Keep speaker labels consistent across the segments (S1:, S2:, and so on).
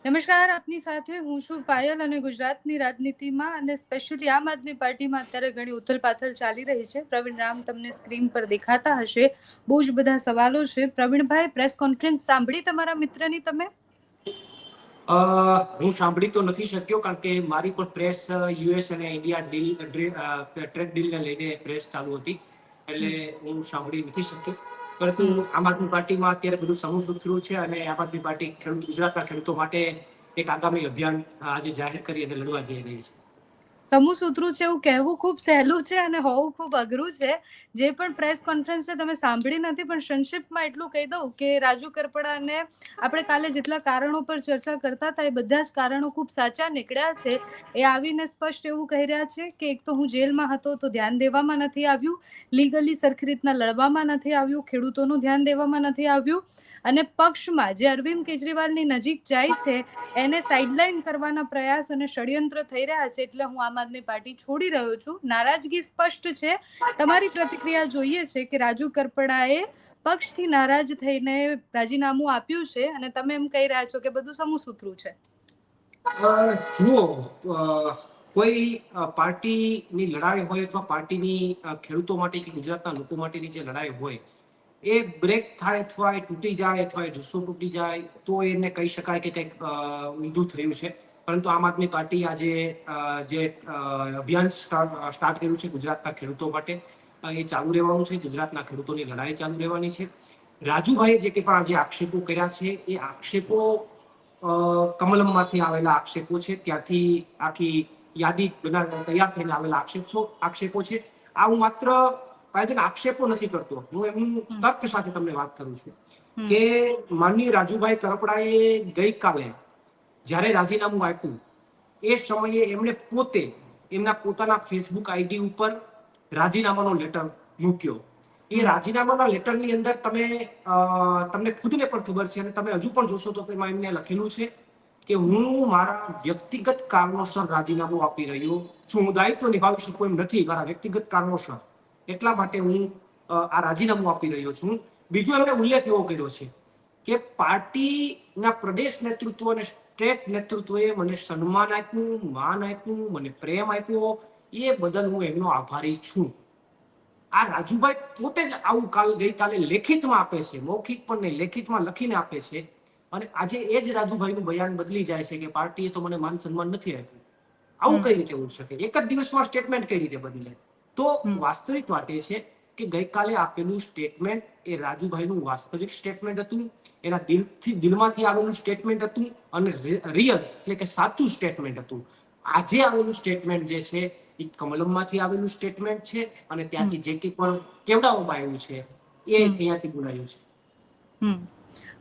S1: નમસ્કાર, આપની સાથે હું છું પાયલ અને ગુજરાતની રાજનીતિમાં અને સ્પેશિયલી આમ આદમી પાર્ટીમાં અત્યારે ઘણી ઉથલપાથલ ચાલી રહી છે. પ્રવીણ રામ તમને સ્ક્રીન પર દેખાતા હશે. બહુ જ બધા સવાલો છે. પ્રવીણભાઈ, પ્રેસ કોન્ફરન્સ સાંભળી તમારા મિત્રની તમે?
S2: હું સાંભળી તો નથી શક્યો કારણ કે મારી પણ પ્રેસ યુએસ અને ઇન્ડિયા ટ્રેડ ડીલને લઈને પ્રેસ ચાલુ હતી, એટલે હું સાંભળી નથી શક્યો. પરંતુ આમ આદમી પાર્ટીમાં અત્યારે બધું સમૂહ સુથરું છે અને આમ આદમી પાર્ટી ગુજરાતના ખેડૂતો માટે એક આગામી અભિયાન આજે જાહેર કરી અને લડવા જઈ રહી છે.
S1: સમૂહ સૂત્રું છે એવું કહેવું ખૂબ સહેલું છે અને હોવું ખૂબ અઘરું છે. જે પણ પ્રેસ કોન્ફરન્સ છે તમે સાંભળી નથી, પણ સંક્ષિપ્તમાં એટલું કહી દઉં કે રાજુ કરપડાને આપણે કાલે જેટલા કારણો પર ચર્ચા કરતા હતા એ બધા જ કારણો ખૂબ સાચા નીકળ્યા છે. એ આવીને સ્પષ્ટ એવું કહી રહ્યા છે કે એક તો હું જેલમાં હતો તો ધ્યાન દેવામાં નથી આવ્યું, લીગલી સરખી રીતના લડવામાં નથી આવ્યું, ખેડૂતોનું ધ્યાન દેવામાં નથી આવ્યું અને પક્ષમાં જે અરવિંદ કેજરીવાલની નજીક જાય છે એને સાઇડલાઇન કરવાના પ્રયાસ અને ષડયંત્ર થઈ રહ્યા છે. એટલે હું આમ આદમી પાર્ટી છોડી રહ્યો છું. નારાજગી સ્પષ્ટ છે. તમારી પ્રતિક્રિયા જોઈએ છે કે રાજુ કરપડાએ પક્ષથી નારાજ થઈને રાજીનામું આપ્યું છે અને તમે એમ કહી રહ્યા છો કે બધું સમૂહ સૂત્રું છે.
S2: જુઓ, કોઈ પાર્ટીની લડાઈ હોય અથવા પાર્ટીની ખેડૂતો માટે કે ગુજરાતના લોકો માટેની જે લડાઈ હોય એ બ્રેક થાય અથવા એ તૂટી જાય અથવા એ જુસ્સો તૂટી જાય તો એને કહી શકાય કે કંઈક ઊંધું થયું છે. પરંતુ આમ આદમી પાર્ટી આજે જે અભિયાન સ્ટાર્ટ કર્યું છે ગુજરાતના ખેડૂતો માટે, એ ચાલુ રહેવાનું છે. ગુજરાતના ખેડૂતોની લડાઈ ચાલુ રહેવાની છે. રાજુભાઈએ જે પણ આજે આક્ષેપો કર્યા છે એ આક્ષેપો કમલમમાંથી આવેલા આક્ષેપો છે. ત્યાંથી આખી યાદી તૈયાર થઈને આવેલા આક્ષેપો છે. આ હું માત્ર આક્ષેપો નથી કરતો, હું એમનું તર્ક સાથે તમને વાત કરું છું કે માનનીય રાજુભાઈ કરપડાએ ગઈકાલે જ્યારે રાજીનામું આપ્યું એ સમયે એમણે પોતે એમના પોતાના ફેસબુક આઈડી ઉપર રાજીનામાનો લેટર મૂક્યો. એ રાજીનામાના લેટરની અંદર તમને ખુદને પણ ખબર છે અને તમે હજુ પણ જોશો તો એમાં એમને લખેલું છે કે હું મારા વ્યક્તિગત કારણોસર રાજીનામું આપી રહ્યો છું. હું દાયિત્વ નિભાવી શકું એમ નથી મારા વ્યક્તિગત કારણોસર, એટલા માટે હું આ રાજીનામું આપી રહ્યો છું. બીજો એમણે ઉલ્લેખ એવો કર્યો છે કે પાર્ટીના પ્રદેશ નેતૃત્વ અને સ્ટેટ નેતૃત્વએ મને સન્માન આપ્યું, માન આપ્યું, મને પ્રેમ આપ્યો, એ બદલ હું એમનો આભારી છું. આ રાજુભાઈ પોતે જ આવું ગઈકાલે લેખિતમાં આપે છે, મૌખિક પણ નહીં, લેખિતમાં લખીને આપે છે. અને આજે એ જ રાજુભાઈનું બયાન બદલી જાય છે કે પાર્ટીએ તો મને માન સન્માન નથી આપ્યું. આવું કઈ રીતે હોઈ શકે? એક જ દિવસમાં સ્ટેટમેન્ટ કઈ રીતે બદલે? તો વાસ્તવિક વાત એ છે કે ગઈકાલે આપેલું સ્ટેટમેન્ટ એ રાજુભાઈનું વાસ્તવિક સ્ટેટમેન્ટ હતું, એના દિલમાંથી આવેલું સ્ટેટમેન્ટ હતું અને રિયલ એટલે કે સાચું સ્ટેટમેન્ટ હતું. આજે આવેલું સ્ટેટમેન્ટ જે છે એ કમલમમાંથી આવેલું સ્ટેટમેન્ટ છે અને ત્યાંથી જે કંઈ પણ કેવડાવવામાં આવ્યું છે એ અહીંયાથી બોલાયું છે.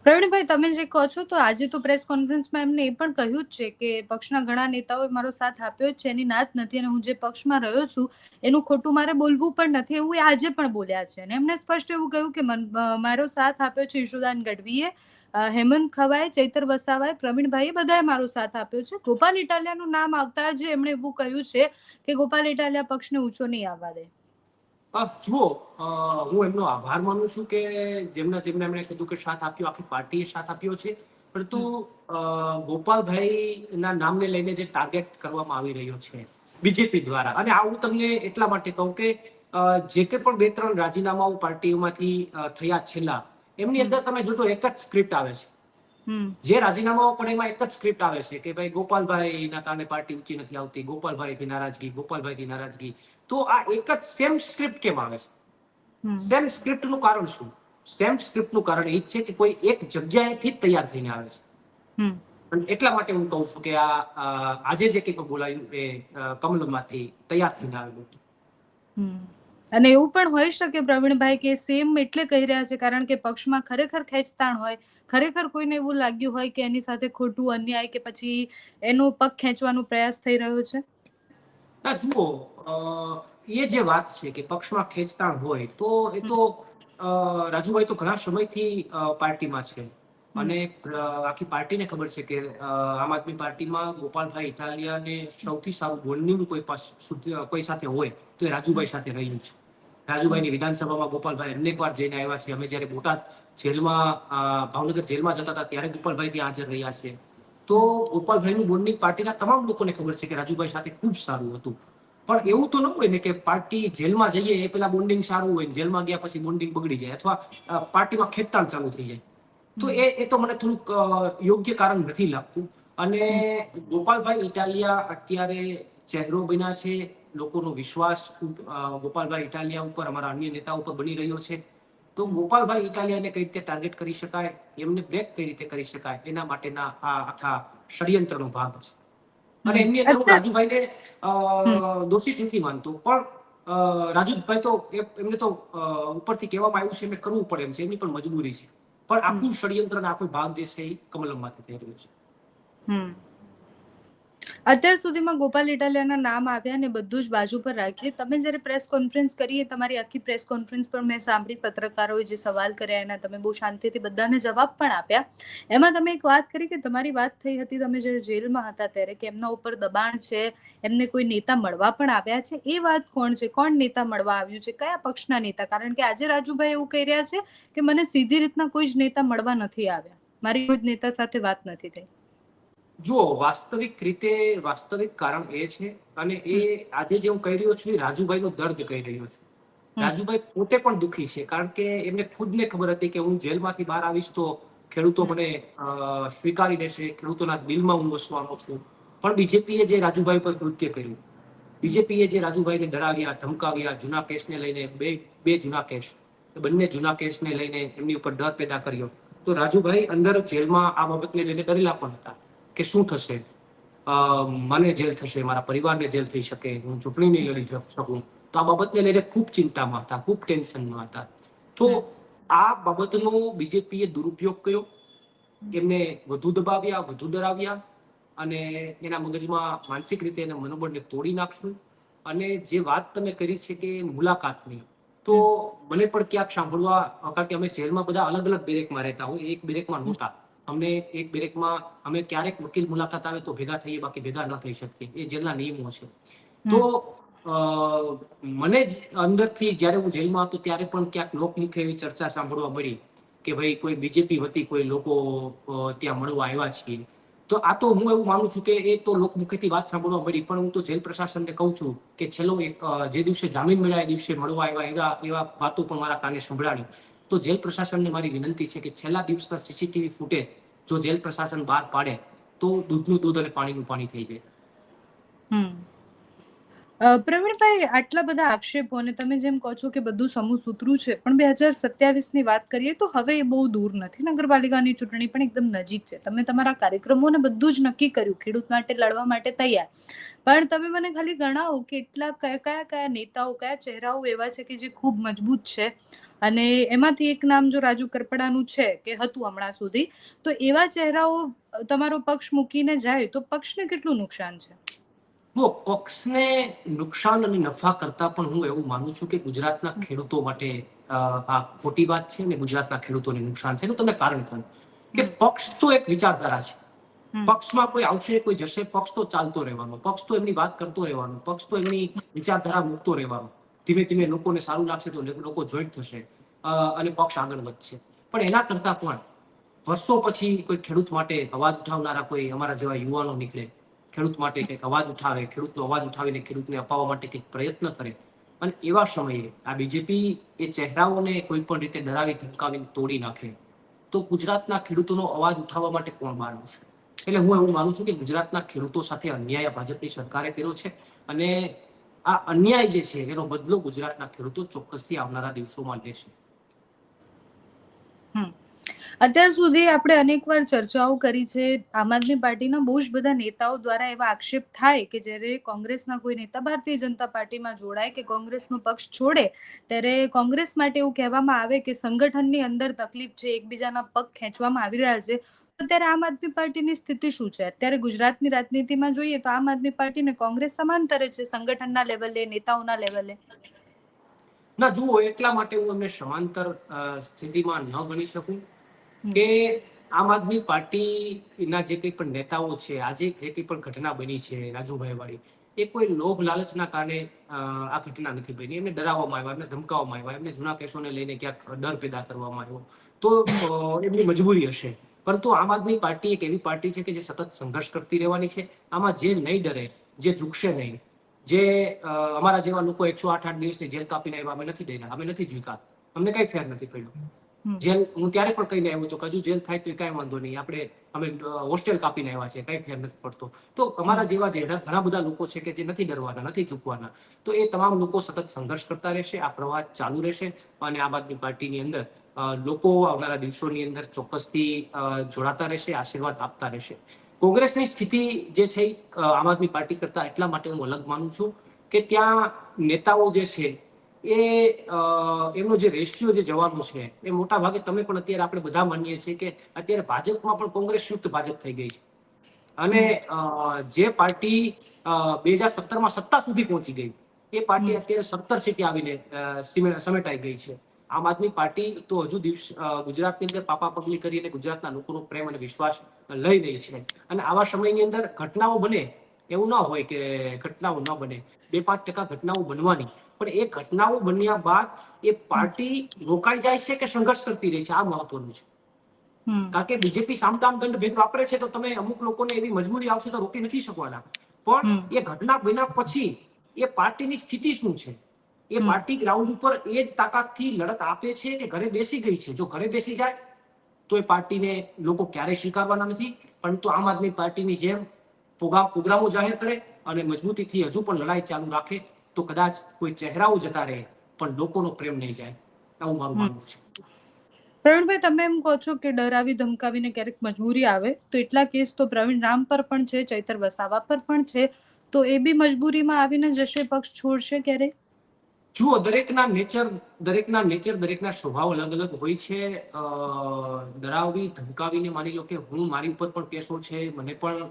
S1: પ્રવીણભાઈ, તમે જે કહો છો તો આજે તો પ્રેસ કોન્ફરન્સમાં એમને એ પણ કહ્યું જ છે કે પક્ષના ઘણા નેતાઓએ મારો સાથ આપ્યો જ છે, એની ના જ નથી અને હું જે પક્ષમાં રહ્યો છું એનું ખોટું મારે બોલવું પણ નથી, એવું એ આજે પણ બોલ્યા છે. અને એમણે સ્પષ્ટ એવું કહ્યું કે મારો સાથ આપ્યો છે ઈશુદાન ગઢવીએ, હેમંત ખવાએ, ચૈતર વસાવાએ, પ્રવીણભાઈએ બધાએ મારો સાથ આપ્યો છે. ગોપાલ ઇટાલિયાનું નામ આવતા જ એમણે એવું કહ્યું છે કે ગોપાલ ઇટાલિયા પક્ષને ઊંચો નહીં આવવા દે.
S2: જુઓ, હું એમનો આભાર માનું છું કે જેમને એમણે કીધું કે સાથ આપ્યો, આખી પાર્ટીએ સાથ આપ્યો છે. પરંતુ ગોપાલભાઈના નામને લઈને જે ટાર્ગેટ કરવામાં આવી રહ્યો છે બીજેપી દ્વારા, અને આવું તમને એટલા માટે કહું કે જે કે પણ 2-3 રાજીનામાઓ પાર્ટીઓમાંથી થયા છેલ્લા, એમની અંદર તમે જોજો એક જ સ્ક્રિપ્ટ આવે છે. જે રાજીનામાઓ પણ એમાં એક જ સ્ક્રિપ્ટ આવે છે કે ભાઈ ગોપાલભાઈના કારણે પાર્ટી ઊંચી નથી આવતી, ગોપાલભાઈથી નારાજગી. તો આ એક જ સેમ સ્ક્રિપ્ટ કેમ આવે છે? સેમ સ્ક્રિપ્ટનું કારણ શું? સેમ સ્ક્રિપ્ટનું કારણ એ જ છે કે કોઈ એક જગ્યાએથી જ તૈયાર થઈને આવે છે. અને એટલા માટે હું કહું છું કે આજે જે કંઈ બોલાયું એ કમલમમાંથી તૈયાર થઈને આવેલું હતું.
S1: અને એવું પણ હોઈ શકે પ્રવીણભાઈ કે સેમ એટલે કહી રહ્યા છે કારણ કે પક્ષમાં ખરેખર ખેંચતાણ હોય, ખરેખર કોઈને એવું લાગ્યું હોય કે એની સાથે ખોટું અન્યાય કે પછી એનો પગ ખેંચવાનો પ્રયાસ થઈ રહ્યો છે.
S2: જુઓ, એ જે વાત છે કે પક્ષમાં ખેંચતાણ હોય તો એ તો રાજુભાઈ તો ઘણા સમયથી પાર્ટીમાં છે અને આખી પાર્ટીને ખબર છે કે આમ આદમી પાર્ટીમાં ગોપાલભાઈ ઇટાલિયાને સૌથી સારું બોન્ડિંગ કોઈ સાથે હોય તો એ રાજુભાઈ સાથે રહ્યું છે. રાજુભાઈની વિધાનસભામાં ગોપાલભાઈ અનેક વાર જઈને આવ્યા છે. અમે જ્યારે બોટાદ જેલમાં ભાવનગર જેલમાં જતા હતા ત્યારે ગોપાલભાઈ ત્યાં હાજર રહ્યા છે. તો ગોપાલભાઈનું બોન્ડિંગ પાર્ટીના તમામ લોકોને ખબર છે કે રાજુભાઈ સાથે ખૂબ સારું હતું. પણ એવું તો ન હોય ને કે પાર્ટી જેલમાં જઈએ એ પેલા બોન્ડિંગ સારું હોય, જેલમાં ગયા પછી બોન્ડિંગ બગડી જાય અથવા પાર્ટીમાં ખેંચતાણ ચાલુ થઈ જાય. તો એ તો મને થોડુંક યોગ્ય કારણ નથી લાગતું. અને ગોપાલભાઈ ઇટાલિયા અત્યારે ચહેરો બન્યા છે, લોકોનો વિશ્વાસ ગોપાલભાઈ ઇટાલિયા ઉપર, અમારા અન્ય નેતાઓ ઉપર બની રહ્યો છે. તો ગોપાલભાઈ ઇટાલિયાને કઈ રીતે ટાર્ગેટ કરી શકાય, એમને બ્રેક કઈ રીતે કરી શકાય, એના માટેના આ આખા ષડયંત્રનો ભાગ છે. અને એમની અંદર હું રાજુભાઈને દોષિત નથી માનતો, પણ રાજુભાઈ તો એમને તો ઉપરથી કહેવામાં આવ્યું છે એમને કરવું પડે એમ છે, એમની પણ મજબૂરી છે. પણ આખું ષડયંત્ર અને આખો ભાગ જે છે એ કમલમમાંથી થઈ રહ્યો છે.
S1: અત્યાર સુધીમાં ગોપાલ ઇટાલિયાના નામ આવ્યા ને બધું જ બાજુ પર રાખીએ, તમે જ્યારે પ્રેસ કોન્ફરન્સ કરી, તમારી આખી પ્રેસ કોન્ફરન્સ પર મેં સાંભળી, પત્રકારોએ જે સવાલ કર્યા એના તમે બહુ શાંતિથી બધાને જવાબ પણ આપ્યા. એમાં તમે એક વાત કરી કે તમારી વાત થઈ હતી તમે જ્યારે જેલમાં હતા ત્યારે કે એમના ઉપર દબાણ છે, એમને કોઈ નેતા મળવા પણ આવ્યા છે. એ વાત કોણ છે, કોણ નેતા મળવા આવ્યું છે, કયા પક્ષના નેતા? કારણ કે આજે રાજુભાઈ એવું કહી રહ્યા છે કે મને સીધી રીતના કોઈ જ નેતા મળવા નથી આવ્યા, મારી કોઈ જ નેતા સાથે વાત નથી થઈ.
S2: જુઓ, વાસ્તવિક રીતે વાસ્તવિક કારણ એ છે, અને એ આજે જે હું કહી રહ્યો છું એ રાજુભાઈનો દર્દ કહી રહ્યો છું. રાજુભાઈ પોતે પણ દુઃખી છે, કારણ કે એમને ખુદને ખબર હતી કે હું જેલમાંથી બહાર આવીશ તો ખેડૂતો મને સ્વીકારી લેશે, ખેડૂતોના દિલમાં હું વસવાનો છું. પણ બીજેપીએ જે રાજુભાઈ પર કૃત્ય કર્યું, બીજેપીએ જે રાજુભાઈને ડરાવ્યા, ધમકાવ્યા, જૂના કેસને લઈને બે જૂના કેસ, બંને જૂના કેસને લઈને એમની ઉપર ડર પેદા કર્યો, તો રાજુભાઈ અંદર જેલમાં આ બાબતને લઈને ડરેલા પણ હતા કે શું થશે, મને જેલ થશે, મારા પરિવારને જેલ થઈ શકે, હું ચૂંટણી નહીં લડી શકું. તો આ બાબતને લઈને ખૂબ ચિંતામાં હતા, ખૂબ ટેન્શનમાં હતા. તો આ બાબતનો બીજેપીએ દુરુપયોગ કર્યો, એમને વધુ દબાવ્યા, વધુ ડરાવ્યા, અને એના મગજમાં માનસિક રીતે એના મનોબળને તોડી નાખ્યું. અને જે વાત તમે કરી છે કે મુલાકાતની, તો મને પણ ક્યાંક સાંભળવા, કારણ કે અમે જેલમાં બધા અલગ અલગ બેરેકમાં રહેતા હોય, એક બેરેકમાં નહોતા. અમને એક બેરેકમાં અમે ક્યારેક વકીલ મુલાકાત આવે તો ભેગા થઈએ, બાકી ભેગા ન થઈ શકીએ, એ જેલના નિયમો છે. તો મને જ અંદરથી જ્યારે હું જેલમાં હતો ત્યારે પણ ક્યાંક લોકમુખે એવી ચર્ચા સાંભળવા મળી કે ભાઈ કોઈ બીજેપી વતી કોઈ લોકો ત્યાં મળવા આવ્યા છીએ. તો આ તો હું એવું માનું છું કે એ તો લોકમુખેથી વાત સાંભળવા મળી, પણ હું તો જેલ પ્રશાસનને કહું છું કે છેલ્લો જે દિવસે જામીન મળ્યા એ દિવસે મળવા આવ્યા એવા વાતો પણ મારા કાને સંભળાણી. તો જેલ પ્રશાસનને મારી વિનંતી છે કે છેલ્લા દિવસના સીસીટીવી ફૂટેજ જો જેલ પ્રશાસન બહાર પાડે તો દૂધનું દૂધ અને પાણીનું પાણી થઈ જાય.
S1: પ્રવીણભાઈ, આટલા બધા આક્ષેપો અને તમે જેમ કહો છો કે બધું સમૂહ સૂત્રું છે, પણ 2027ની વાત કરીએ તો હવે એ બહુ દૂર નથી. નગરપાલિકાની ચૂંટણી પણ એકદમ નજીક છે. તમે તમારા કાર્યક્રમોને બધું જ નક્કી કર્યું, ખેડૂત માટે લડવા માટે તૈયાર. પણ તમે મને ખાલી ગણાવો કે એટલા કયા નેતાઓ, કયા ચહેરાઓ એવા છે કે જે ખૂબ મજબૂત છે, અને એમાંથી એક નામ જો રાજુ કરપડાનું છે કે હતું હમણાં સુધી, તો એવા ચહેરાઓ તમારો પક્ષ મૂકીને જાય તો પક્ષને કેટલું નુકસાન છે?
S2: જો પક્ષને નુકસાન અને નફા કરતા પણ હું એવું માનું છું કે ગુજરાતના ખેડૂતો માટે આ ખોટી વાત છે, અને ગુજરાતના ખેડૂતોને નુકસાન છે. એનું તમને કારણ કહું કે પક્ષ તો એક વિચારધારા છે. પક્ષમાં કોઈ આવશે, કોઈ જશે, પક્ષ તો ચાલતો રહેવાનો, પક્ષ તો એમની વાત કરતો રહેવાનો, પક્ષ તો એમની વિચારધારા મૂકતો રહેવાનો. ધીમે ધીમે લોકોને સારું લાગશે તો લોકો જોઈન્ટ થશે અને પક્ષ આગળ વધશે. પણ એના કરતા પણ વર્ષો પછી કોઈ ખેડૂત માટે અવાજ ઉઠાવનારા કોઈ અમારા જેવા યુવાનો નીકળે, ખેડૂત માટે કંઈક અવાજ ઉઠાવે, ખેડૂતનો અવાજ ઉઠાવીને ખેડૂતને અપાવવા માટે કંઈક પ્રયત્ન કરે, અને એવા સમયે આ બીજેપી એ ચહેરાઓને કોઈ પણ રીતે ડરાવી ધમકાવીને તોડી નાખે, તો ગુજરાતના ખેડૂતોનો અવાજ ઉઠાવવા માટે કોણ બહાર આવશે? એટલે હું એવું માનું છું કે ગુજરાતના ખેડૂતો સાથે અન્યાય ભાજપની સરકારે કર્યો છે, અને આ અન્યાય જે છે એનો બદલો ગુજરાતના ખેડૂતો ચોક્કસથી આવનારા દિવસોમાં લેશે.
S1: અત્યાર સુધી આપણે અનેકવાર ચર્ચાઓ કરી છે. આમ આદમી પાર્ટીના બહુ જ બધા નેતાઓ દ્વારા એવા આક્ષેપ થાય કે જ્યારે કોંગ્રેસના કોઈ નેતા ભારતીય જનતા પાર્ટીમાં જોડાય કે કોંગ્રેસનો પક્ષ છોડે ત્યારે કોંગ્રેસ માટે એવું કહેવામાં આવે કે સંગઠનની અંદર તકલીફ છે, એકબીજાના પગ ખેંચવામાં આવી રહ્યા છે. અત્યારે આમ આદમી પાર્ટીની સ્થિતિ શું છે? અત્યારે ગુજરાતની રાજનીતિમાં જોઈએ તો આમ આદમી પાર્ટી ને કોંગ્રેસ સમાંતરે છે, સંગઠનના લેવલે, નેતાઓના લેવલે.
S2: ના, જુઓ, એટલા માટે હું એમને સમાંતર સ્થિતિમાં ન ગણી શકું કે આમ આદમી પાર્ટીના જે કંઈ પણ નેતાઓ છે, આજે જે કંઈ પણ ઘટના બની છે રાજુભાઈ વાળી, એ કોઈ લોભ લાલચના કારણે આ ઘટના નથી બની. એમને ડરાવવામાં આવ્યા, એમને ધમકાવવામાં આવ્યા, એમને જૂના કેસોને લઈને ક્યાંક ડર પેદા કરવામાં આવ્યો, તો એમની મજબૂરી હશે. પરંતુ આમ આદમી પાર્ટી એક એવી પાર્ટી છે કે જે સતત સંઘર્ષ કરતી રહેવાની છે. આમાં જે નહીં ડરે, જે ઝૂકશે નહીં, જે અમારા જેવા લોકો 108 દિવસની જેલ કાપીને આવ્યા, અમે નથી ડર્યા, અમે નથી ઝૂક્યા, અમને કઈ ફેર નથી પડ્યો. જેલ હું ત્યારે પણ કહીને આવ્યો હતો કે હજુ જેલ થાય તો કઈ વાંધો નહીં, અમે હોસ્ટેલ કાપીને આવ્યા છે, કઈ ફેર નથી પડતો. તો અમારા જેવા જે ઘણા બધા લોકો છે કે જે નથી ડરવાના, નથી ઝૂકવાના, તો એ તમામ લોકો સતત સંઘર્ષ કરતા રહેશે. આ પ્રવાહ ચાલુ રહેશે અને આમ આદમી પાર્ટીની અંદર લોકો આવનારા દિવસોની અંદર ચોક્કસથી જોડાતા રહેશે, આશીર્વાદ આપતા રહેશે. કોંગ્રેસની સ્થિતિ જે છે આમ આદમી પાર્ટી કરતા એટલા માટે હું અલગ માનું છું કે ત્યાં નેતાઓ જે છે એ એમનો જે રેશિયો જે જવાનો છે એ મોટા ભાગે તમે પણ અત્યારે આપણે બધા માનીએ છીએ કે અત્યારે ભાજપમાં પણ કોંગ્રેસ યુક્ત ભાજપ થઈ ગઈ છે. અને જે પાર્ટી 2017માં સત્તા સુધી પહોંચી ગઈ એ પાર્ટી અત્યારે 17 સીટે આવીને સમેટાઈ ગઈ છે. આમ આદમી પાર્ટી તો હજુ ગુજરાતની અંદર પાપા પગલી કરીને ગુજરાતના લોકોનો પ્રેમ અને વિશ્વાસ લઈ રહી છે. અને આવા સમયની અંદર ઘટનાઓ બને એવું ન હોય કે ઘટનાઓ ન બને, 2-5% ઘટનાઓ બનવાની, પણ એ ઘટનાઓ બન્યા બાદ એ પાર્ટી રોકાઈ જાય છે કે સંઘર્ષ કરતી રહી છે, આ મહત્વનું છે. કારણ કે બીજેપી સામદામ દંડ ભેદ વાપરે છે તો તમે અમુક લોકોને એવી મજબૂરી આવશે તો રોકી નથી શકવાના. પણ એ ઘટના બન્યા પછી એ પાર્ટીની સ્થિતિ શું છે, એ પાર્ટી ગ્રાઉન્ડ ઉપર એ જ તાકાતથી લડત આપે છે કે ઘરે બેસી ગઈ છે. જો ઘરે બેસી જાય તો એ પાર્ટીને લોકો ક્યારેય સ્વીકારવાના નથી. પરંતુ આમ આદમી પાર્ટીની જેમ પ્રોગ્રામો જાહેર કરે અને મજબૂતીથી હજુ પણ લડાઈ ચાલુ રાખે તો કદાચ કોઈ ચહેરાઓ જતા રહે પણ લોકોનો પ્રેમ નહીં જાય, એવું મારું માનવું છે.
S1: પ્રવીણભાઈ, તમે એમ કહો છો કે ડરાવી ધમકાવીને ક્યારેક મજબૂરી આવે તો એટલા કેસ તો પ્રવીણ રામ પર પણ છે, ચૈતર વસાવા પર પણ છે, તો એ બી મજબૂરીમાં આવીને જશે, પક્ષ છોડશે ક્યારે?
S2: જુઓ, દરેકના દરેકના સ્વભાવ અલગ અલગ હોય છે. ડરાવી ધમકાવીને માની લો કે મારી ઉપર પણ કેસો છે, મને પણ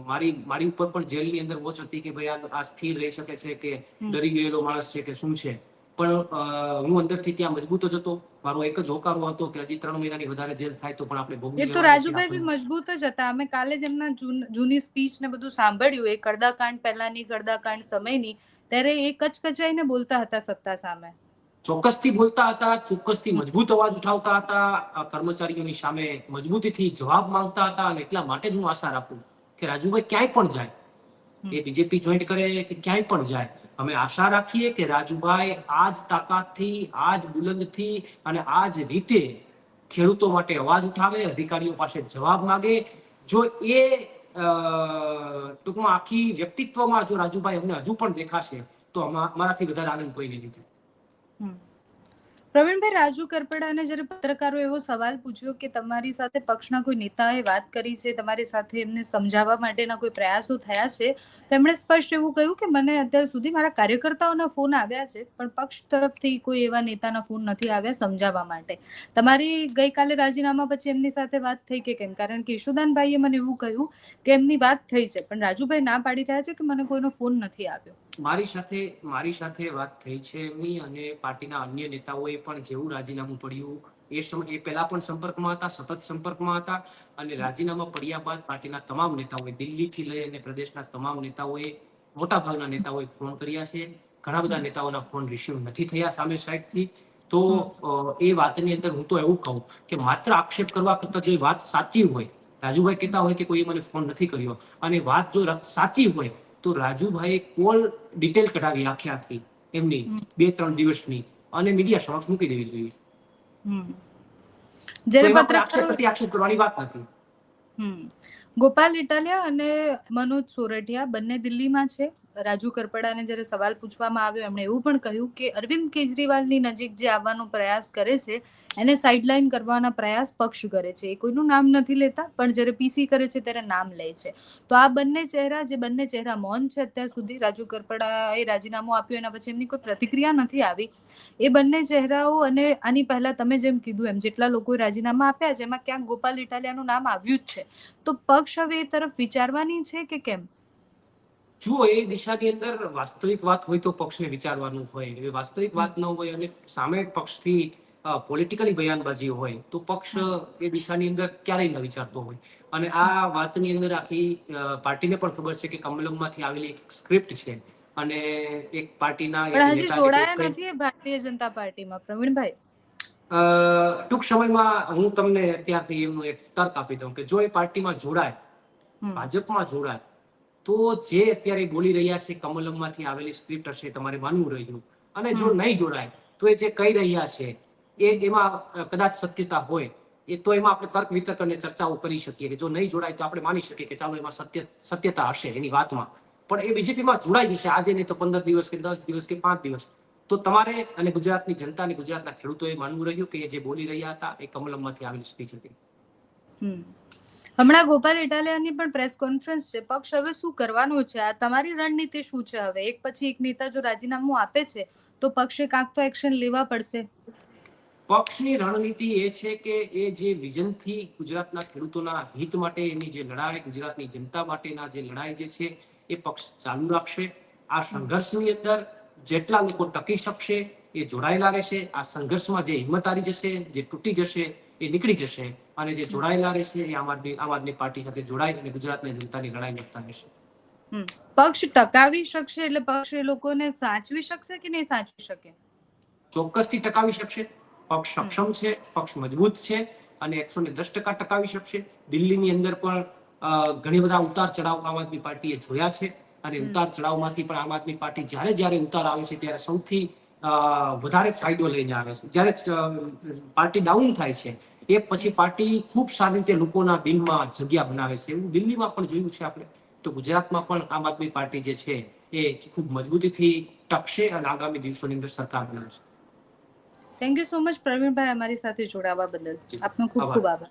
S2: મારી ઉપર પણ જેલની અંદર વોચ હતી કે ભાઈ આ સ્થિર રહી શકે છે કે ડરી ગયેલો માણસ છે કે શું છે. પણ હું અંદરથી ત્યાં મજબૂત જ હતો. મારો એક જ હોકારો હતો કે હજી 3 મહિનાની વધારે જેલ થાય તો પણ આપણે ભોગવી
S1: લેવાનું. એ તો રાજુભાઈ બી મજબૂત જ હતા. અમે કાલે જ એમના જૂની સ્પીચ ને બધું સાંભળ્યું, એ કડદાકાંડ પહેલાની, કડદાકાંડ સમયની, ત્યારે એ કચકચાઈને બોલતા હતા સત્તા સામે.
S2: ચોક્કસથી બોલતા હતા, ચોક્કસથી મજબૂત અવાજ ઉઠાવતા હતા, કર્મચારીઓની સામે મજબૂતીથી જવાબ માંગતા હતા. અને એટલા માટે જ હું આશા રાખું કે રાજુભાઈ ક્યાંય પણ જાય, એ બીજેપી જોઈન્ટ કરે કે ક્યાંય પણ જાય, અમે આશા રાખીએ કે રાજુભાઈ આ જ તાકાતથી, આ જ બુલંદથી અને આ જ રીતે ખેડૂતો માટે અવાજ ઉઠાવે, અધિકારીઓ પાસે જવાબ માંગે. જો એ ટૂંકમાં આખી વ્યક્તિત્વમાં જો રાજુભાઈ અમને હજુ પણ દેખાશે તો અમારાથી વધારે આનંદ કોઈને નહીં થાય.
S1: પ્રવીણભાઈ, રાજુ કરપડાને જ્યારે પત્રકારો એવો સવાલ પૂછ્યો કે તમારી સાથે પક્ષના કોઈ નેતાએ વાત કરી છે, તમારી સાથે એમને સમજાવવા માટેના કોઈ પ્રયાસો થયા છે, તેમણે સ્પષ્ટ એવું કહ્યું કે મને અત્યાર સુધી મારા કાર્યકર્તાઓના ફોન આવ્યા છે પણ પક્ષ તરફથી કોઈ એવા નેતાના ફોન નથી આવ્યા સમજાવવા માટે. તમારી ગઈકાલે રાજીનામા પછી એમની સાથે વાત થઈ કે કેમ? કારણ કે ઈશુદાનભાઈએ મને એવું કહ્યું કે એમની વાત થઈ છે પણ રાજુભાઈ ના પાડી રહ્યા છે કે મને કોઈનો ફોન નથી આવ્યો.
S2: મારી સાથે વાત થઈ છે એમની, અને પાર્ટીના અન્ય નેતાઓએ પણ જેવું રાજીનામું પડ્યું એ પહેલા પણ સંપર્કમાં હતા, સતત સંપર્કમાં હતા. અને રાજીનામા પડ્યા બાદ પાર્ટીના તમામ નેતાઓએ, દિલ્હીથી લઈ અને પ્રદેશના તમામ નેતાઓએ, મોટાભાગના નેતાઓએ ફોન કર્યા છે. ઘણા બધા નેતાઓના ફોન રિસીવ નથી થયા સામે સાઈડથી. તો એ વાતની અંદર હું તો એવું કહું કે માત્ર આક્ષેપ કરવા કરતા જો વાત સાચી હોય, રાજુભાઈ કહેતા હોય કે કોઈ મને ફોન નથી કર્યો, અને વાત જો સાચી હોય તો રાજુભાઈ કોલ ડિટેલ કઢાવી આખી એમની 2-3 દિવસની અને મીડિયા સમક્ષ મૂકી દેવી જોઈએ. આક્ષેપ કરવાની વાત નથી.
S1: ગોપાલ ઇટાલિયા અને મનોજ સોરઠિયા બંને દિલ્હીમાં છે. રાજુ કરપડાને જ્યારે સવાલ પૂછવામાં આવ્યો એમણે એવું પણ કહ્યું કે અરવિંદ કેજરીવાલની નજીક જે આવવાનો પ્રયાસ કરે છે એને સાઇડલાઇન કરવાના પ્રયાસ પક્ષ કરે છે. એ કોઈનું નામ નથી લેતા પણ જ્યારે પીસી કરે છે ત્યારે નામ લે છે. તો આ બંને ચહેરા મૌન છે અત્યાર સુધી. રાજુ કરપડાએ રાજીનામું આપ્યું એના પછી એમની કોઈ પ્રતિક્રિયા નથી આવી. એ બંને ચહેરાઓ, અને આની પહેલા તમે જેમ કીધું એમ જેટલા લોકોએ રાજીનામા આપ્યા છે એમાં ક્યાંક ગોપાલ ઇટાલિયાનું નામ આવ્યું જ છે. તો પક્ષ હવે એ તરફ વિચારવાની છે કે કેમ?
S2: જુઓ, એ દિશાની અંદર વાસ્તવિક વાત હોય તો પક્ષને વિચારવાનું હોય. એ વાસ્તવિક વાત ન હોય અને સામે પક્ષથી પોલિટિકલી બયાનબાજી હોય તો પક્ષ એ દિશાની અંદર ક્યારેય ન વિચારતો હોય. અને આ વાતની અંદર આખી પાર્ટીને પણ ખબર છે કે કમલમમાંથી આવેલી એક સ્ક્રિપ્ટ છે અને એક પાર્ટીના એક
S1: પણ હજી જોડાયા નથી ભારતીય જનતા પાર્ટીમાં પ્રવીણભાઈ.
S2: ટૂંક સમયમાં હું તમને અત્યારથી એમનું એક તર્ક આપી દઉં કે જો એ પાર્ટીમાં જોડાય, ભાજપમાં જોડાય, તો જે અત્યારે બોલી રહ્યા છે કમલમમાંથી આવેલી સ્ક્રિપ્ટ હશે તમારે માનવું રહ્યું, અને જો નહીં જોડાય તો એ જે કહી રહ્યા છે એમાં કદાચ સત્યતા હોય એ તો એમાં આપણે તર્ક વિતર્ક અને ચર્ચાઓ કરી શકીએ કે જો નહીં જોડાય તો આપણે માની શકીએ કે ચાલો એમાં સત્યતા હશે એની વાતમાં, પણ એ બીજેપીમાં જોડાઈ જશે આજે નહીં તો 15 દિવસ કે 10 દિવસ કે 5 દિવસ, તો તમારે અને ગુજરાતની જનતા અને ગુજરાતના ખેડૂતોએ માનવું રહ્યું કે જે બોલી રહ્યા હતા એ કમલમમાંથી આવેલી સ્પીચ હતી.
S1: હમણાં ગોપાલ ઇટાલિયાની પણ પ્રેસ કોન્ફરન્સ છે. પક્ષ હવે શું કરવાનું છે? આ તમારી રણનીતિ શું છે? હવે એક પછી એક નેતા જો રાજીનામું આપે છે તો પક્ષે કાંક તો એક્શન લેવા પડશે.
S2: પક્ષની રણનીતિ એ છે કે એ જે વિઝનથી ગુજરાતના ખેડૂતોના હિત માટે એની જે લડાઈ, ગુજરાતની જનતા માટેના જે લડાઈ જે છે એ પક્ષ ચાલુ રાખશે. આ સંઘર્ષની અંદર જેટલા લોકો ટકી શકશે એ જોડાયેલા રહેશે. આ સંઘર્ષમાં જે હિંમત હારી જશે, જે તૂટી જશે એ નીકળી જશે, અને જે જોડાયેલા રહેશે એ આમ આદમી પાર્ટી સાથે જોડાઈ અને ગુજરાતની જનતાની લડાઈ લડતા રહેશે.
S1: પક્ષ ટકાવી શકશે એટલે પક્ષ એ લોકોને સાચવી શકશે કે નહીં સાચવી શકે?
S2: ચોક્કસથી ટકાવી શકશે. પક્ષ સક્ષમ છે, પક્ષ મજબૂત છે અને 110% ટકાવી શકશે. દિલ્હીની અંદર પણ ઘણી બધા ઉતાર ચઢાવ આમ આદમી પાર્ટીએ જોયા છે, અને ઉતાર ચઢાવમાંથી પણ આમ આદમી પાર્ટી જ્યારે ઉતાર આવે છે ત્યારે સૌથી વધારે ફાયદો લઈને આવે છે. જ્યારે પાર્ટી ડાઉન થાય છે એ પછી પાર્ટી ખૂબ સારી રીતે લોકોના દિલમાં જગ્યા બનાવે છે. એવું દિલ્હીમાં પણ જોયું છે આપણે. તો ગુજરાતમાં પણ આમ આદમી પાર્ટી જે છે એ ખૂબ મજબૂતીથી ટકશે અને આગામી દિવસોની અંદર સરકાર બનાવશે.
S1: Thank you so much Pravinbhai, અમારી સાથે જોડાવા બદલ આપનો ખૂબ ખૂબ આભાર.